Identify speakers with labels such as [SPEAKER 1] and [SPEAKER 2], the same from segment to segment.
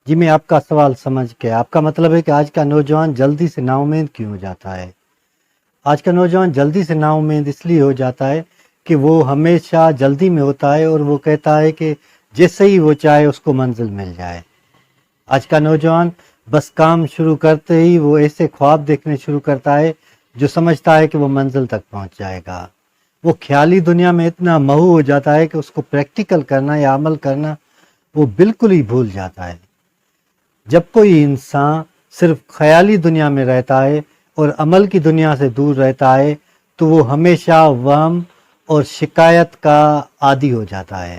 [SPEAKER 1] جی میں آپ کا سوال سمجھ کے، آپ کا مطلب ہے کہ آج کا نوجوان جلدی سے نا امید کیوں ہو جاتا ہے؟ آج کا نوجوان جلدی سے نا امید اس لیے ہو جاتا ہے کہ وہ ہمیشہ جلدی میں ہوتا ہے اور وہ کہتا ہے کہ جیسے ہی وہ چاہے اس کو منزل مل جائے۔ آج کا نوجوان بس کام شروع کرتے ہی وہ ایسے خواب دیکھنے شروع کرتا ہے جو سمجھتا ہے کہ وہ منزل تک پہنچ جائے گا۔ وہ خیالی دنیا میں اتنا مہو ہو جاتا ہے کہ اس کو پریکٹیکل کرنا یا عمل کرنا وہ بالکل ہی بھول جاتا ہے۔ جب کوئی انسان صرف خیالی دنیا میں رہتا ہے اور عمل کی دنیا سے دور رہتا ہے تو وہ ہمیشہ وہم اور شکایت کا عادی ہو جاتا ہے۔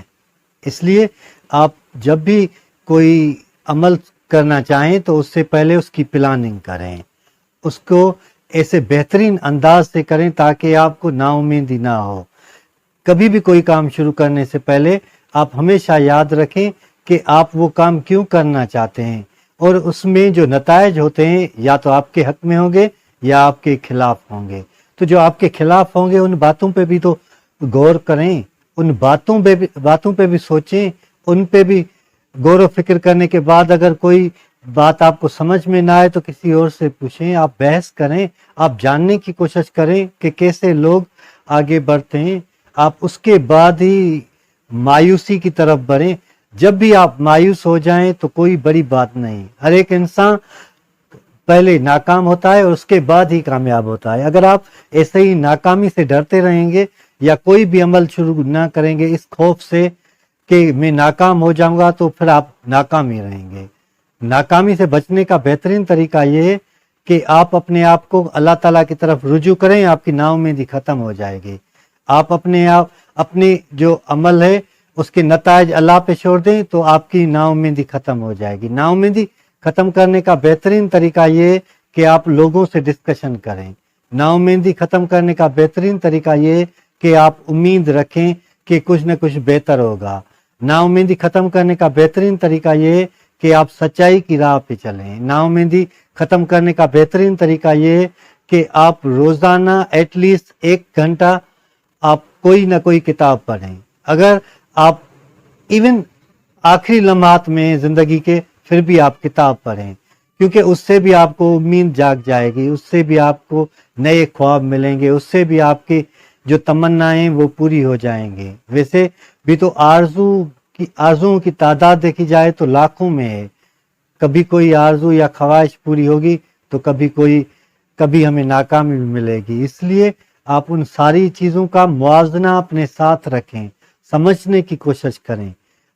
[SPEAKER 1] اس لیے آپ جب بھی کوئی عمل کرنا چاہیں تو اس سے پہلے اس کی پلاننگ کریں، اس کو ایسے بہترین انداز سے کریں تاکہ آپ کو نا امیدی نہ ہو۔ کبھی بھی کوئی کام شروع کرنے سے پہلے آپ ہمیشہ یاد رکھیں کہ آپ وہ کام کیوں کرنا چاہتے ہیں، اور اس میں جو نتائج ہوتے ہیں یا تو آپ کے حق میں ہوں گے یا آپ کے خلاف ہوں گے۔ تو جو آپ کے خلاف ہوں گے ان باتوں پہ بھی تو غور کریں، ان باتوں پہ بھی سوچیں، ان پہ بھی غور و فکر کرنے کے بعد اگر کوئی بات آپ کو سمجھ میں نہ آئے تو کسی اور سے پوچھیں، آپ بحث کریں، آپ جاننے کی کوشش کریں کہ کیسے لوگ آگے بڑھتے ہیں۔ آپ اس کے بعد ہی مایوسی کی طرف بڑھیں۔ جب بھی آپ مایوس ہو جائیں تو کوئی بڑی بات نہیں، ہر ایک انسان پہلے ناکام ہوتا ہے اور اس کے بعد ہی کامیاب ہوتا ہے۔ اگر آپ ایسے ہی ناکامی سے ڈرتے رہیں گے یا کوئی بھی عمل شروع نہ کریں گے اس خوف سے کہ میں ناکام ہو جاؤں گا تو پھر آپ ناکام ہی رہیں گے۔ ناکامی سے بچنے کا بہترین طریقہ یہ ہے کہ آپ اپنے آپ کو اللہ تعالیٰ کی طرف رجوع کریں، آپ کی نا امیدی ختم ہو جائے گی۔ آپ اپنے جو عمل ہے اس کے نتائج اللہ پہ چھوڑ دیں تو آپ کی نا امیدی ختم ہو جائے گی۔ نا امیدی ختم کرنے کا بہترین طریقہ یہ ہے کہ آپ لوگوں سے ڈسکشن کریں۔ نا امیدی ختم کرنے کا بہترین طریقہ یہ ہے کہ آپ امید رکھیں کہ کچھ نہ کچھ بہتر ہوگا۔ نا امیدی ختم کرنے کا بہترین طریقہ یہ ہے کہ آپ سچائی کی راہ پہ چلیں۔ نا امیدی ختم کرنے کا بہترین طریقہ یہ ہے کہ آپ روزانہ ایٹ لیسٹ 1 گھنٹہ آپ کوئی نہ کوئی کتاب پڑھیں۔ اگر آپ ایون آخری لمحات میں زندگی کے پھر بھی آپ کتاب پڑھیں، کیونکہ اس سے بھی آپ کو امید جاگ جائے گی، اس سے بھی آپ کو نئے خواب ملیں گے، اس سے بھی آپ کی جو تمنائیں وہ پوری ہو جائیں گے۔ ویسے بھی تو آرزوؤں کی تعداد دیکھی جائے تو لاکھوں میں ہے، کبھی کوئی آرزو یا خواہش پوری ہوگی تو کبھی ہمیں ناکامی بھی ملے گی۔ اس لیے آپ ان ساری چیزوں کا موازنہ اپنے ساتھ رکھیں، سمجھنے کی کوشش کریں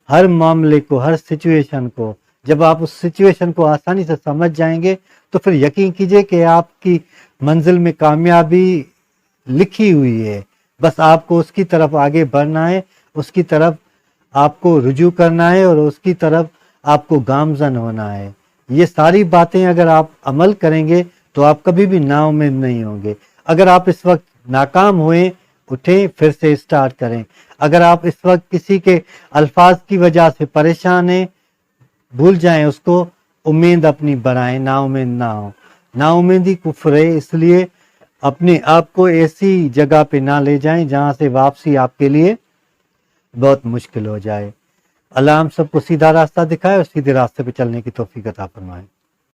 [SPEAKER 1] ہر معاملے کو، ہر سچویشن کو۔ جب آپ اس سچویشن کو آسانی سے سمجھ جائیں گے تو پھر یقین کیجئے کہ آپ کی منزل میں کامیابی لکھی ہوئی ہے، بس آپ کو اس کی طرف آگے بڑھنا ہے، اس کی طرف آپ کو رجوع کرنا ہے اور اس کی طرف آپ کو گامزن ہونا ہے۔ یہ ساری باتیں اگر آپ عمل کریں گے تو آپ کبھی بھی نا امید نہیں ہوں گے۔ اگر آپ اس وقت ناکام ہوئے اٹھیں، پھر سے اسٹارٹ کریں۔ اگر آپ اس وقت کسی کے الفاظ کی وجہ سے پریشان ہیں، بھول جائیں اس کو، امید اپنی بڑھائیں، نا امید نہ ہو۔ نا امیدی کفر ہے، اس لیے اپنے آپ کو ایسی جگہ پہ نہ لے جائیں جہاں سے واپسی آپ کے لیے بہت مشکل ہو جائے۔ اللہ ہم سب کو سیدھا راستہ دکھائے اور سیدھے راستے پہ چلنے کی توفیق عطا فرمائے۔